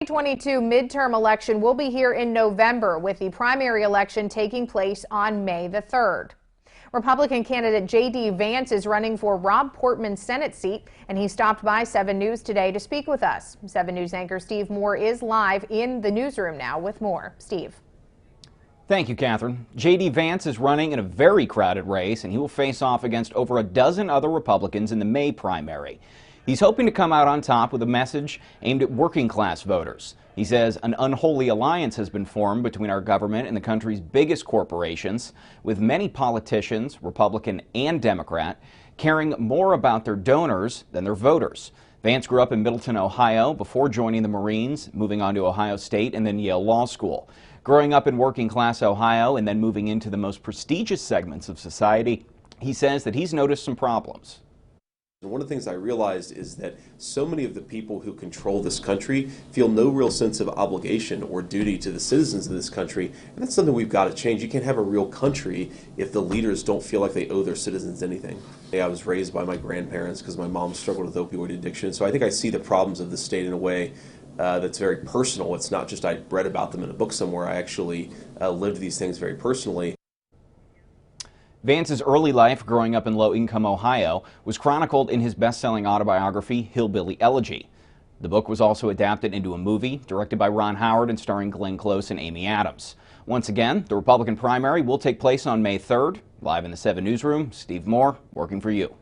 2022 midterm election will be here in November, with the primary election taking place on May the 3rd. Republican candidate J.D. Vance is running for Rob Portman's Senate seat, and he stopped by 7 News today to speak with us. 7 News anchor Steve Moore is live in the newsroom now with more. Steve. Thank you, Catherine. J.D. Vance is running in a very crowded race, and he will face off against over a dozen other Republicans in the May primary. He's hoping to come out on top with a message aimed at working-class voters. He says an unholy alliance has been formed between our government and the country's biggest corporations, with many politicians, Republican and Democrat, caring more about their donors than their voters. Vance grew up in Middleton, Ohio, before joining the Marines, moving on to Ohio State and then Yale Law School. Growing up in working-class Ohio and then moving into the most prestigious segments of society, he says that he's noticed some problems. One of the things I realized is that so many of the people who control this country feel no real sense of obligation or duty to the citizens of this country, and that's something we've got to change. You can't have a real country if the leaders don't feel like they owe their citizens anything. I was raised by my grandparents because my mom struggled with opioid addiction, so I think I see the problems of the state in a way that's very personal. It's not just I read about them in a book somewhere. I actually lived these things very personally. Vance's early life growing up in low-income Ohio was chronicled in his best-selling autobiography, Hillbilly Elegy. The book was also adapted into a movie directed by Ron Howard and starring Glenn Close and Amy Adams. Once again, the Republican primary will take place on May 3rd. Live in the 7 Newsroom, Steve Moore, working for you.